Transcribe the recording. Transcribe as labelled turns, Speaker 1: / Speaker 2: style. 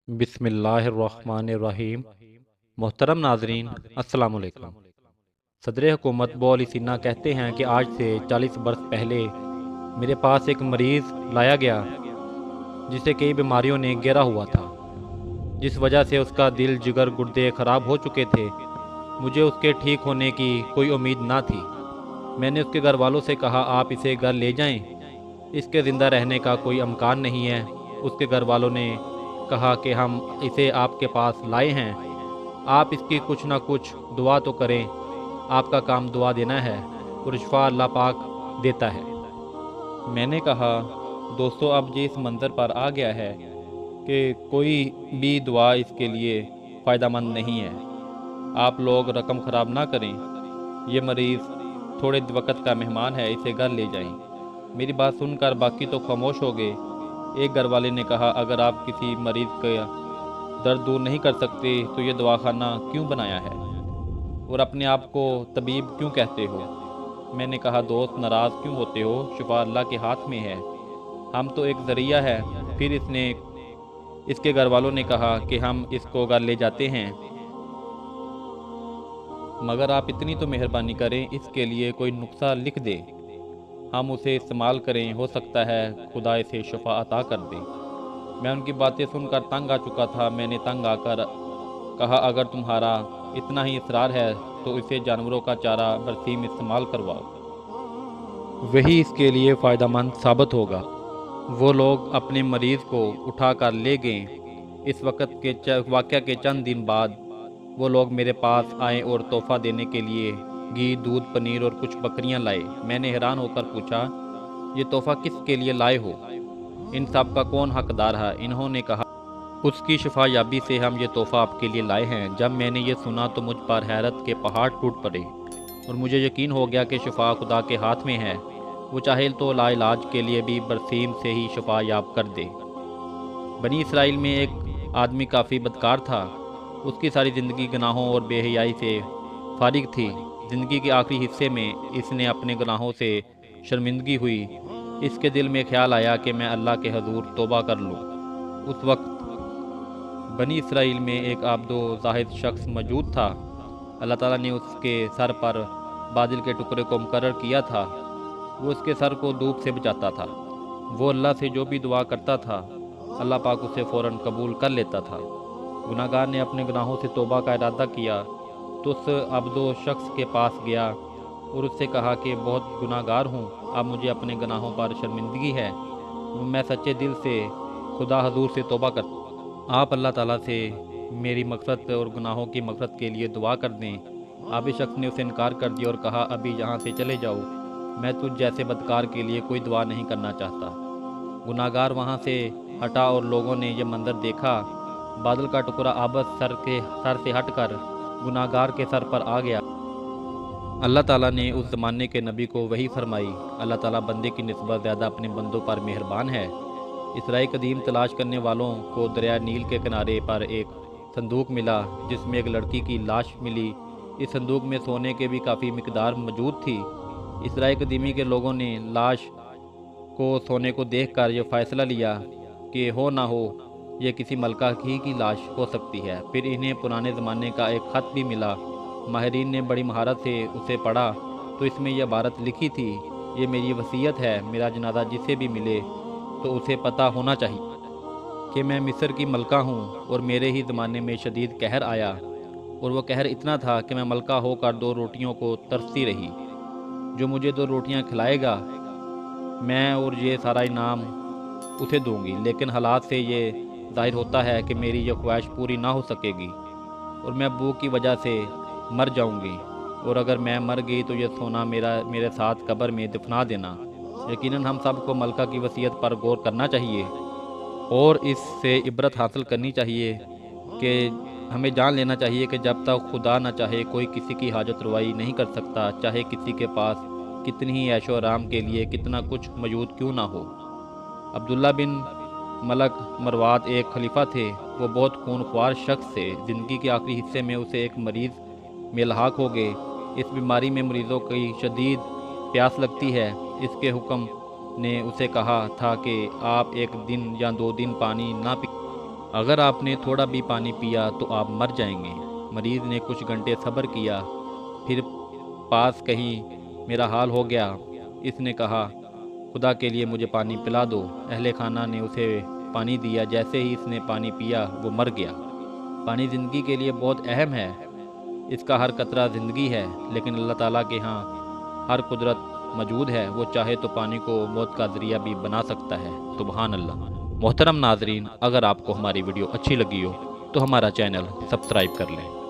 Speaker 1: बिस्मिल्लाहिर्रहमानिर्रहीम। मोहतरम नाजरीन, अस्सलाम वालेकुम। सदर हुकूमत बो अली सिन्हा कहते हैं कि आज से 40 बरस पहले मेरे पास एक मरीज़ लाया गया जिसे कई बीमारियों ने घेरा हुआ था, जिस वजह से उसका दिल जिगर गुर्दे ख़राब हो चुके थे। मुझे उसके ठीक होने की कोई उम्मीद ना थी। मैंने उसके घर वालों से कहा, आप इसे घर ले जाएं, इसके ज़िंदा रहने का कोई इम्कान नहीं है। उसके घर वालों ने कहा कि हम इसे आपके पास लाए हैं, आप इसकी कुछ ना कुछ दुआ तो करें। आपका काम दुआ देना है और शिफा अल्लाह पाक देता है। मैंने कहा, दोस्तों अब ये इस मंज़र पर आ गया है कि कोई भी दुआ इसके लिए फ़ायदेमंद नहीं है। आप लोग रकम ख़राब ना करें, ये मरीज़ थोड़े वक्त का मेहमान है, इसे घर ले जाएं। मेरी बात सुनकर बाकी तो खामोश हो गए। एक घर वाले ने कहा, अगर आप किसी मरीज़ का दर्द दूर नहीं कर सकते तो ये दवाखाना क्यों बनाया है और अपने आप को तबीब क्यों कहते हो? मैंने कहा, दोस्त नाराज़ क्यों होते हो, शिफा अल्लाह के हाथ में है, हम तो एक ज़रिया है। फिर इसके घर वालों ने कहा कि हम इसको घर ले जाते हैं, मगर आप इतनी तो मेहरबानी करें, इसके लिए कोई नुस्खा लिख दे, हम उसे इस्तेमाल करें, हो सकता है खुदा इसे शफा अता कर दे। मैं उनकी बातें सुनकर तंग आ चुका था। मैंने तंग आकर कहा, अगर तुम्हारा इतना ही इसरार है तो इसे जानवरों का चारा बरसीम इस्तेमाल करवाओ, वही इसके लिए फ़ायदेमंद साबित होगा। वो लोग अपने मरीज़ को उठाकर ले गए। इस वाक़या के चंद दिन बाद वो लोग मेरे पास आए और तोहफ़ा देने के लिए घी, दूध, पनीर और कुछ बकरियां लाए। मैंने हैरान होकर पूछा, ये तोहफ़ा किसके लिए लाए हो? इन सब का कौन हकदार है? इन्होंने कहा, उसकी शिफा याबी से हम ये तोहफ़ा आपके लिए लाए हैं। जब मैंने ये सुना तो मुझ पर हैरत के पहाड़ टूट पड़े और मुझे यकीन हो गया कि शिफा खुदा के हाथ में है। वो चाहे तो लाइलाज के लिए भी बरसीम से ही शिफा याब कर दे। बनी इसराइल में एक आदमी काफ़ी बदकार था। उसकी सारी ज़िंदगी गुनाहों और बेहयाई से फारिग थी। ज़िंदगी के आखिरी हिस्से में इसने अपने गुनाहों से शर्मिंदगी हुई। इसके दिल में ख्याल आया कि मैं अल्लाह के हजूर तौबा कर लूँ। उस वक्त बनी इसराइल में एक आबदो जाहिद शख्स मौजूद था। अल्लाह ताला ने उसके सर पर बादल के टुकड़े को मुकर्रर किया था। वो उसके सर को धूप से बचाता था। वो अल्लाह से जो भी दुआ करता था, अल्लाह पाक उसे फ़ौरन कबूल कर लेता था। गुनाहगार ने अपने गुनाहों से तौबा का इरादा किया तो उस अब्दो शख्स के पास गया और उससे कहा कि बहुत गुनाहगार हूँ, अब मुझे अपने गुनाहों पर शर्मिंदगी है, मैं सच्चे दिल से खुदा हजूर से तौबा करता हूँ। आप अल्लाह ताला से मेरी मकसद और गुनाहों की मकसद के लिए दुआ कर दें। आबी शख्स ने उसे इनकार कर दिया और कहा, अभी यहाँ से चले जाओ, मैं तुझ जैसे बदकार के लिए कोई दुआ नहीं करना चाहता। गुनाहगार वहाँ से हटा और लोगों ने यह मंजर देखा। बादल का टुकड़ा आबद सर से हटकर गुनाहगार के सर पर आ गया। अल्लाह ताला ने उस ज़माने के नबी को वही फरमाई। अल्लाह ताला बंदे की निस्बत ज़्यादा अपने बंदों पर मेहरबान है। इसराई कदीम तलाश करने वालों को दरिया नील के किनारे पर एक संदूक मिला जिसमें एक लड़की की लाश मिली। इस संदूक में सोने के भी काफ़ी मिकदार मौजूद थी। इसराई कदीमी के लोगों ने लाश को सोने को देखकर यह फ़ैसला लिया कि हो ना हो ये किसी मलका ही की लाश हो सकती है। फिर इन्हें पुराने ज़माने का एक ख़त भी मिला। माहिरीन ने बड़ी महारत से उसे पढ़ा तो इसमें यह इबारत लिखी थी, ये मेरी वसीयत है, मेरा जनाजा जिसे भी मिले तो उसे पता होना चाहिए कि मैं मिस्र की मलका हूँ और मेरे ही ज़माने में शदीद कहर आया और वह कहर इतना था कि मैं मलका होकर 2 रोटियों को तरसती रही। जो मुझे 2 रोटियाँ खिलाएगा मैं और ये सारा इनाम उसे दूंगी, लेकिन हालात से ये जाहिर होता है कि मेरी यह ख्वाहिश पूरी ना हो सकेगी और मैं भूख की वजह से मर जाऊंगी। और अगर मैं मर गई तो यह सोना मेरे साथ कब्र में दफना देना। यकीनन हम सबको मलका की वसीयत पर गौर करना चाहिए और इससे इबरत हासिल करनी चाहिए कि हमें जान लेना चाहिए कि जब तक खुदा न चाहे कोई किसी की हाजत रवाई नहीं कर सकता, चाहे किसी के पास कितनी ही ऐशो आराम के लिए कितना कुछ मौजूद क्यों ना हो। अब्दुल्ला बिन मलक मरवात एक खलीफा थे। वो बहुत खूनख्वार शख्स थे। ज़िंदगी के आखिरी हिस्से में उसे एक मरीज़ में लहाक हो गए। इस बीमारी में मरीज़ों की शदीद प्यास लगती है। इसके हुक्म ने उसे कहा था कि आप 1 दिन या 2 दिन पानी ना पी। اگر آپ نے تھوڑا بھی پانی پیا تو آپ مر جائیں گے۔ مریض نے کچھ گھنٹے صبر کیا، پھر پاس کہیں میرا حال ہو گیا۔ اس نے کہا خدا کے لیے مجھے پانی پلا دو۔ اہل خانہ نے اسے پانی دیا، جیسے ہی اس نے پانی پیا وہ مر گیا۔ پانی زندگی کے لیے بہت اہم ہے، اس کا ہر قطرہ زندگی ہے، لیکن اللہ تعالیٰ کے ہاں ہر قدرت موجود ہے، وہ چاہے تو پانی کو موت کا ذریعہ بھی بنا سکتا ہے۔ سبحان اللہ۔ محترم ناظرین، اگر آپ کو ہماری ویڈیو اچھی لگی ہو تو ہمارا چینل سبسکرائب کر لیں۔